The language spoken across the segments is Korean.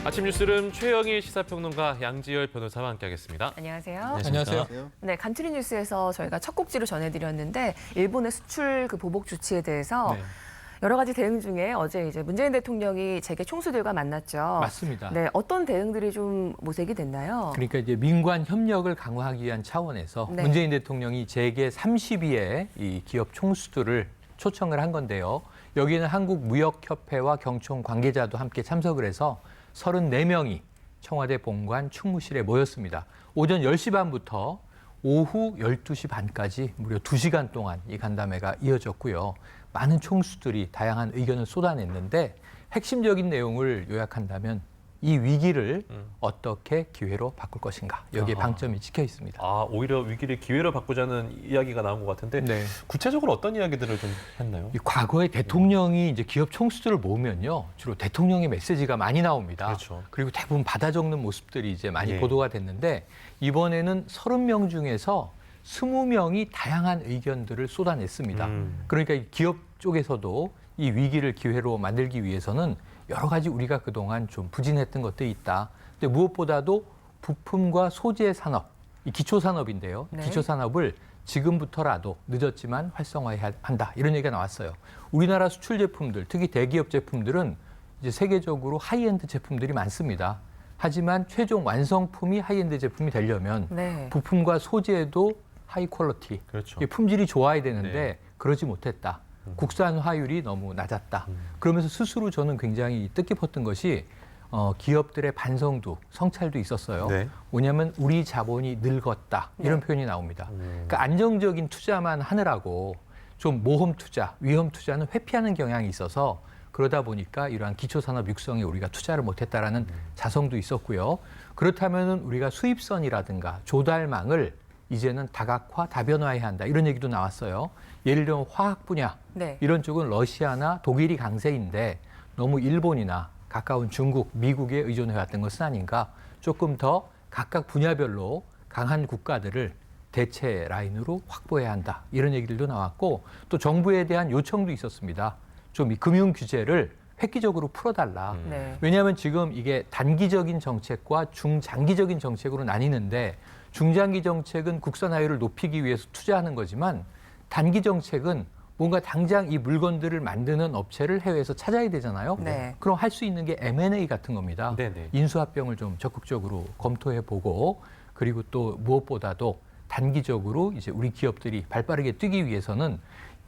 아침 뉴스룸 최영희 시사평론가 양지열 변호사와 함께하겠습니다. 안녕하세요. 안녕하세요. 네, 간추린 뉴스에서 저희가 첫 곡지로 전해드렸는데 일본의 수출 보복 조치에 대해서 네. 여러 가지 대응 중에 어제 이제 문재인 대통령이 재계 총수들과 만났죠. 맞습니다. 네, 어떤 대응들이 좀 모색이 됐나요? 그러니까 이제 민관 협력을 강화하기 위한 차원에서 네. 문재인 대통령이 재계 30위의 이 기업 총수들을 초청을 한 건데요. 여기는 한국무역협회와 경총 관계자도 함께 참석을 해서 34명이 청와대 본관 충무실에 모였습니다. 오전 10시 반부터 오후 12시 반까지 무려 2시간 동안 이 간담회가 이어졌고요. 많은 총수들이 다양한 의견을 쏟아냈는데 핵심적인 내용을 요약한다면 이 위기를 어떻게 기회로 바꿀 것인가. 여기에 방점이 찍혀 있습니다. 오히려 위기를 기회로 바꾸자는 이야기가 나온 것 같은데 네. 구체적으로 어떤 이야기들을 좀 했나요? 이 과거에 대통령이 이제 기업 총수들을 모으면요. 주로 대통령의 메시지가 많이 나옵니다. 그렇죠. 그리고 대부분 받아 적는 모습들이 이제 많이 예. 보도가 됐는데 이번에는 30명 중에서 20명이 다양한 의견들을 쏟아냈습니다. 그러니까 이 기업 쪽에서도 이 위기를 기회로 만들기 위해서는 여러 가지 우리가 그동안 좀 부진했던 것들이 있다. 근데 무엇보다도 부품과 소재 산업, 이 기초 산업인데요. 네. 기초 산업을 지금부터라도 늦었지만 활성화해야 한다. 이런 얘기가 나왔어요. 우리나라 수출 제품들, 특히 대기업 제품들은 이제 세계적으로 하이엔드 제품들이 많습니다. 하지만 최종 완성품이 하이엔드 제품이 되려면 네. 부품과 소재도 하이 퀄리티, 그렇죠. 품질이 좋아야 되는데 네. 그러지 못했다. 국산화율이 너무 낮았다. 그러면서 스스로 저는 굉장히 뜻깊었던 것이 기업들의 반성도, 성찰도 있었어요. 네. 뭐냐면 우리 자본이 늙었다. 이런 표현이 나옵니다. 그러니까 안정적인 투자만 하느라고 좀 모험 투자, 위험 투자는 회피하는 경향이 있어서 그러다 보니까 이러한 기초산업 육성에 우리가 투자를 못했다라는 자성도 있었고요. 그렇다면 우리가 수입선이라든가 조달망을 이제는 다각화, 다변화해야 한다. 이런 얘기도 나왔어요. 예를 들면 화학 분야, 네. 이런 쪽은 러시아나 독일이 강세인데 너무 일본이나 가까운 중국, 미국에 의존해왔던 것은 아닌가. 조금 더 각각 분야별로 강한 국가들을 대체 라인으로 확보해야 한다. 이런 얘기들도 나왔고 또 정부에 대한 요청도 있었습니다. 좀 이 금융 규제를 획기적으로 풀어달라. 네. 왜냐하면 지금 이게 단기적인 정책과 중장기적인 정책으로 나뉘는데 중장기 정책은 국산화율을 높이기 위해서 투자하는 거지만 단기 정책은 뭔가 당장 이 물건들을 만드는 업체를 해외에서 찾아야 되잖아요. 네. 그럼 할 수 있는 게 M&A 같은 겁니다. 네네. 인수합병을 좀 적극적으로 검토해보고 그리고 또 무엇보다도 단기적으로 이제 우리 기업들이 발빠르게 뛰기 위해서는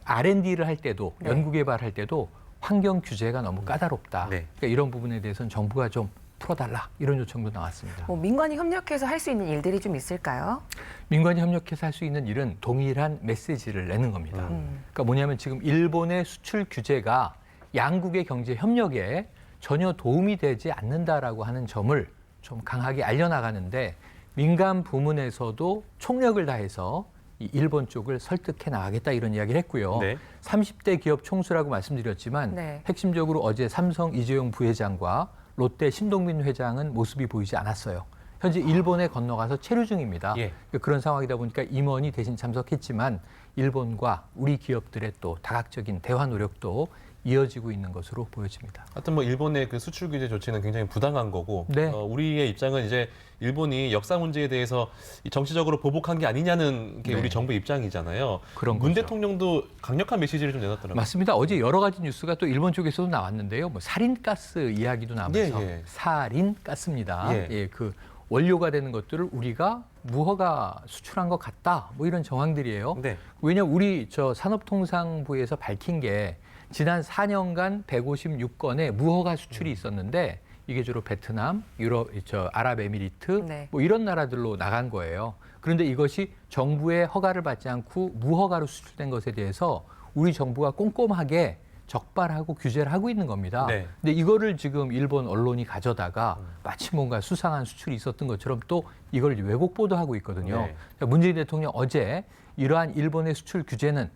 R&D를 할 때도 네. 연구개발할 때도 환경 규제가 너무 까다롭다. 네. 그러니까 이런 부분에 대해서는 정부가 좀 풀어달라 이런 요청도 나왔습니다. 뭐 민관이 협력해서 할 수 있는 일들이 좀 있을까요? 민관이 협력해서 할 수 있는 일은 동일한 메시지를 내는 겁니다. 그러니까 뭐냐면 지금 일본의 수출 규제가 양국의 경제 협력에 전혀 도움이 되지 않는다라고 하는 점을 좀 강하게 알려나가는데 민간 부문에서도 총력을 다해서 이 일본 쪽을 설득해 나가겠다 이런 이야기를 했고요. 네. 30대 기업 총수라고 말씀드렸지만 네. 핵심적으로 어제 삼성 이재용 부회장과 롯데 신동빈 회장은 모습이 보이지 않았어요. 현재 일본에 건너가서 체류 중입니다. 예. 그런 상황이다 보니까 임원이 대신 참석했지만 일본과 우리 기업들의 또 다각적인 대화 노력도 이어지고 있는 것으로 보여집니다. 하여튼 뭐 일본의 그 수출 규제 조치는 굉장히 부당한 거고 네. 우리의 입장은 이제 일본이 역사 문제에 대해서 정치적으로 보복한 게 아니냐는 게 네. 우리 정부 입장이잖아요. 그런 문 거죠. 대통령도 강력한 메시지를 좀 내놨더라고요. 맞습니다. 어제 여러 가지 뉴스가 또 일본 쪽에서도 나왔는데요. 뭐 살인가스 이야기도 나오면서 예. 살인가스입니다. 예. 그 원료가 되는 것들을 우리가 무허가 수출한 것 같다. 뭐 이런 정황들이에요. 네. 왜냐하면 우리 산업통상부에서 밝힌 게 지난 4년간 156건의 무허가 수출이 있었는데 이게 주로 베트남, 유럽, 아랍에미리트 네. 뭐 이런 나라들로 나간 거예요. 그런데 이것이 정부의 허가를 받지 않고 무허가로 수출된 것에 대해서 우리 정부가 꼼꼼하게 적발하고 규제를 하고 있는 겁니다. 네. 근데 이거를 지금 일본 언론이 가져다가 마치 뭔가 수상한 수출이 있었던 것처럼 또 이걸 왜곡 보도하고 있거든요. 네. 그러니까 문재인 대통령 어제 이러한 일본의 수출 규제는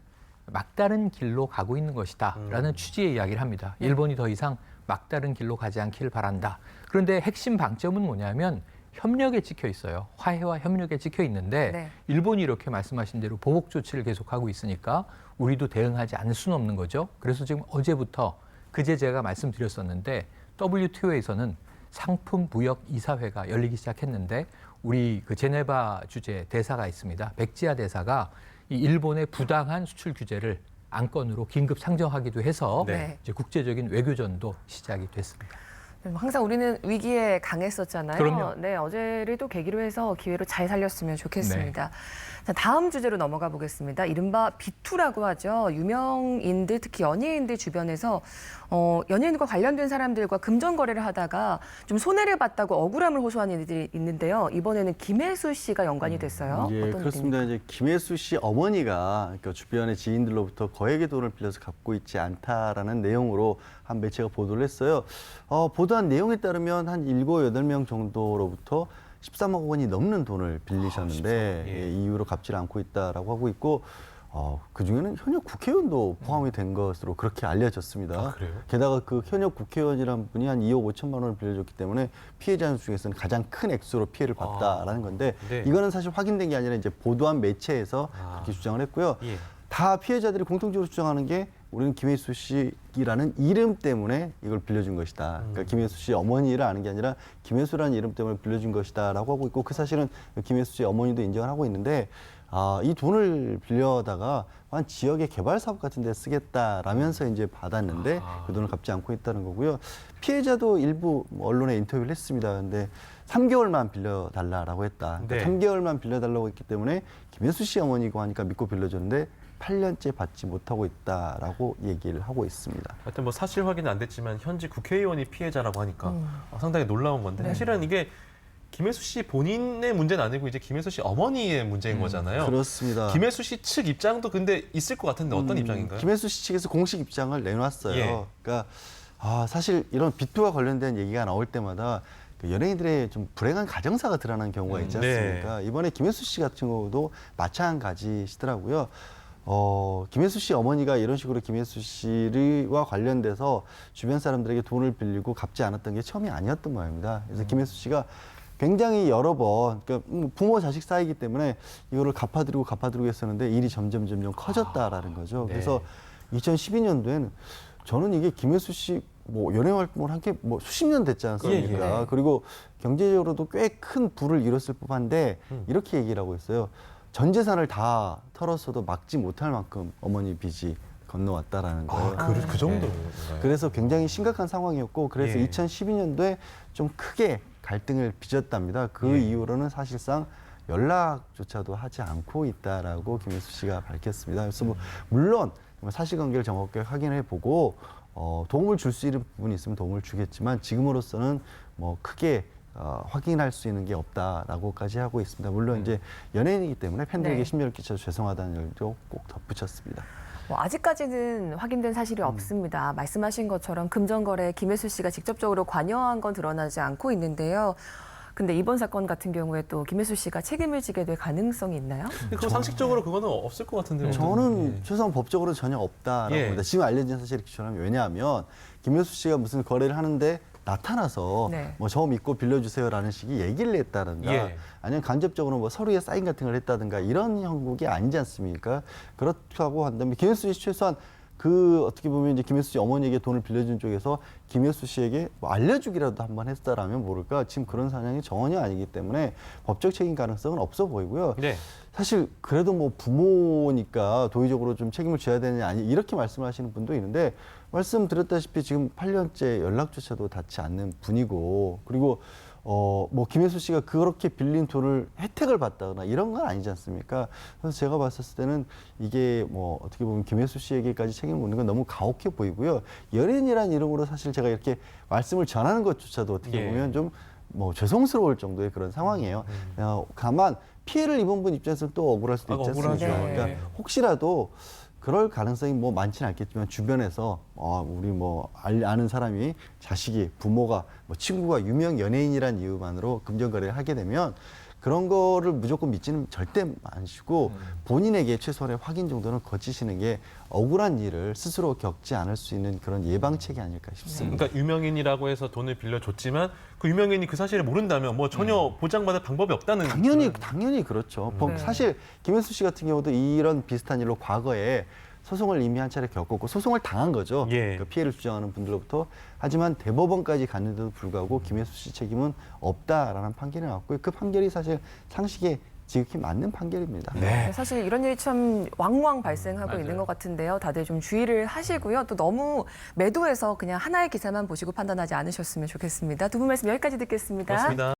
막다른 길로 가고 있는 것이다라는 취지의 이야기를 합니다. 일본이 더 이상 막다른 길로 가지 않기를 바란다. 그런데 핵심 방점은 뭐냐면 협력에 찍혀 있어요. 화해와 협력에 찍혀 있는데 네. 일본이 이렇게 말씀하신 대로 보복 조치를 계속하고 있으니까 우리도 대응하지 않을 수는 없는 거죠. 그래서 지금 어제부터 그제 제가 말씀드렸었는데 WTO에서는 상품 무역 이사회가 열리기 시작했는데 우리 그 제네바 주재 대사가 있습니다. 백지아 대사가 이 일본의 부당한 수출 규제를 안건으로 긴급 상정하기도 해서 네. 이제 국제적인 외교전도 시작이 됐습니다. 항상 우리는 위기에 강했었잖아요. 그럼요. 네, 어제를 또 계기로 해서 기회로 잘 살렸으면 좋겠습니다. 자, 다음 주제로 넘어가 보겠습니다. 이른바 비투라고 하죠. 유명인들, 특히 연예인들 주변에서 연예인과 관련된 사람들과 금전 거래를 하다가 좀 손해를 봤다고 억울함을 호소하는 이들이 있는데요. 이번에는 김혜수 씨가 연관이 됐어요. 예, 어떤 그렇습니다. 일입니까? 이제 김혜수 씨 어머니가 그 주변의 지인들로부터 거액의 돈을 빌려서 갚고 있지 않다라는 내용으로 한 매체가 보도를 했어요. 보도한 내용에 따르면 한 7, 8명 정도로부터 13억 원이 넘는 돈을 빌리셨는데 13억, 예. 예, 이 이후로 갚지를 않고 있다라고 하고 있고 그중에는 현역 국회의원도 포함이 된 것으로 그렇게 알려졌습니다. 아, 그래요? 게다가 그 현역 국회의원이라는 분이 한 2억 5천만 원을 빌려줬기 때문에 피해자 중에서는 가장 큰 액수로 피해를 봤다라는 건데 네. 이거는 사실 확인된 게 아니라 이제 보도한 매체에서 그렇게 주장을 했고요. 예. 다 피해자들이 공통적으로 주장하는 게 우리는 김혜수 씨라는 이름 때문에 이걸 빌려준 것이다. 그러니까 김혜수 씨 어머니를 아는 게 아니라 김혜수라는 이름 때문에 빌려준 것이다라고 하고 있고 그 사실은 김혜수 씨 어머니도 인정을 하고 있는데 이 돈을 빌려다가 한 지역의 개발 사업 같은 데 쓰겠다라면서 이제 받았는데 그 돈을 갚지 않고 있다는 거고요. 피해자도 일부 언론에 인터뷰를 했습니다. 근데 3개월만 빌려달라고 했다. 그러니까 네. 3개월만 빌려달라고 했기 때문에 김혜수 씨 어머니고 하니까 믿고 빌려줬는데 8년째 받지 못하고 있다라고 얘기를 하고 있습니다. 하여튼 뭐 사실 확인은 안 됐지만 현지 국회의원이 피해자라고 하니까 상당히 놀라운 건데 사실은 이게 김혜수 씨 본인의 문제는 아니고 이제 김혜수 씨 어머니의 문제인 거잖아요. 그렇습니다. 김혜수 씨 측 입장도 근데 있을 것 같은데 어떤 입장인가요? 김혜수 씨 측에서 공식 입장을 내놨어요. 예. 그러니까 사실 이런 비투와 관련된 얘기가 나올 때마다 그 연예인들의 좀 불행한 가정사가 드러나는 경우가 있지 않습니까? 이번에 김혜수 씨 같은 경우도 마찬가지시더라고요. 김혜수 씨 어머니가 이런 식으로 김혜수 씨와 관련돼서 주변 사람들에게 돈을 빌리고 갚지 않았던 게 처음이 아니었던 모양입니다. 그래서 김혜수 씨가 굉장히 여러 번, 그러니까 부모 자식 사이기 때문에 이거를 갚아드리고 했었는데 일이 점점 커졌다라는 거죠. 네. 그래서 2012년도에는 저는 이게 김혜수 씨 뭐 연예 활동을 한 게 뭐 수십 년 됐지 않습니까? 예. 그리고 경제적으로도 꽤 큰 부를 이뤘을 법한데 이렇게 얘기를 하고 있어요. 전 재산을 다 털었어도 막지 못할 만큼 어머니 빚이 건너왔다라는 거예요. 그 정도. 그래서 굉장히 심각한 상황이었고 그래서 예. 2012년도에 좀 크게 갈등을 빚었답니다. 그 예. 이후로는 사실상 연락조차도 하지 않고 있다라고 김혜수 씨가 밝혔습니다. 그래서 뭐 물론 사실관계를 정확하게 확인해 보고 도움을 줄 수 있는 부분이 있으면 도움을 주겠지만 지금으로서는 뭐 크게 확인할 수 있는 게 없다라고까지 하고 있습니다. 물론 이제 연예인이기 때문에 팬들에게 네. 심려를 끼쳐서 죄송하다는 일도 꼭 덧붙였습니다. 아직까지는 확인된 사실이 없습니다. 말씀하신 것처럼 금전거래에 김혜수 씨가 직접적으로 관여한 건 드러나지 않고 있는데요. 근데 이번 사건 같은 경우에 또 김혜수 씨가 책임을 지게 될 가능성이 있나요? 근데 그거 상식적으로 그거는 없을 것 같은데요. 저는 최소한 법적으로 전혀 없다라고 예. 봅니다. 지금 알려진 사실이 기초라면 왜냐하면 김혜수 씨가 무슨 거래를 하는데 나타나서 네. 뭐 저 믿고 빌려주세요라는 식의 얘기를 했다든가 예. 아니면 간접적으로 뭐 서류에 사인 같은 걸 했다든가 이런 형국이 아니지 않습니까? 그렇다고 한다면 김혜수 씨 최소한 그 어떻게 보면 이제 김혜수 씨 어머니에게 돈을 빌려준 쪽에서 김혜수 씨에게 뭐 알려주기라도 한번 했다라면 모를까 지금 그런 사정이 전혀 아니기 때문에 법적 책임 가능성은 없어 보이고요. 네. 사실 그래도 뭐 부모니까 도의적으로 좀 책임을 져야 되느냐 아니 이렇게 말씀을 하시는 분도 있는데 말씀드렸다시피 지금 8년째 연락조차도 닿지 않는 분이고 그리고 뭐 김혜수 씨가 그렇게 빌린 돈을 혜택을 받다거나 이런 건 아니지 않습니까? 그래서 제가 봤을 때는 이게 뭐 어떻게 보면 김혜수 씨에게까지 책임을 묻는 건 너무 가혹해 보이고요. 연예인이라는 이름으로 사실 제가 이렇게 말씀을 전하는 것조차도 어떻게 예. 보면 좀 뭐 죄송스러울 정도의 그런 상황이에요. 다만 피해를 입은 분 입장에서는 또 억울할 수도 있지 않습니까? 억울하죠. 그러니까 예. 혹시라도 그럴 가능성이 뭐 많지는 않겠지만 주변에서 우리 뭐 아는 사람이 자식이 부모가 뭐 친구가 유명 연예인이란 이유만으로 금전거래를 하게 되면 그런 거를 무조건 믿지는 절대 마시고 본인에게 최소한의 확인 정도는 거치시는 게 억울한 일을 스스로 겪지 않을 수 있는 그런 예방책이 아닐까 싶습니다. 그러니까 유명인이라고 해서 돈을 빌려줬지만 그 유명인이 그 사실을 모른다면 뭐 전혀 보장받을 방법이 없다는 당연히 그렇죠. 네. 사실 김혜수 씨 같은 경우도 이런 비슷한 일로 과거에 소송을 이미 한 차례 겪었고 소송을 당한 거죠. 예. 그 피해를 주장하는 분들로부터. 하지만 대법원까지 갔는데도 불구하고 김혜수 씨 책임은 없다라는 판결이 나왔고요. 그 판결이 사실 상식에 지극히 맞는 판결입니다. 네, 사실 이런 일이 참 왕왕 발생하고 맞아요. 있는 것 같은데요. 다들 좀 주의를 하시고요. 또 너무 매도해서 그냥 하나의 기사만 보시고 판단하지 않으셨으면 좋겠습니다. 두 분 말씀 여기까지 듣겠습니다. 고맙습니다.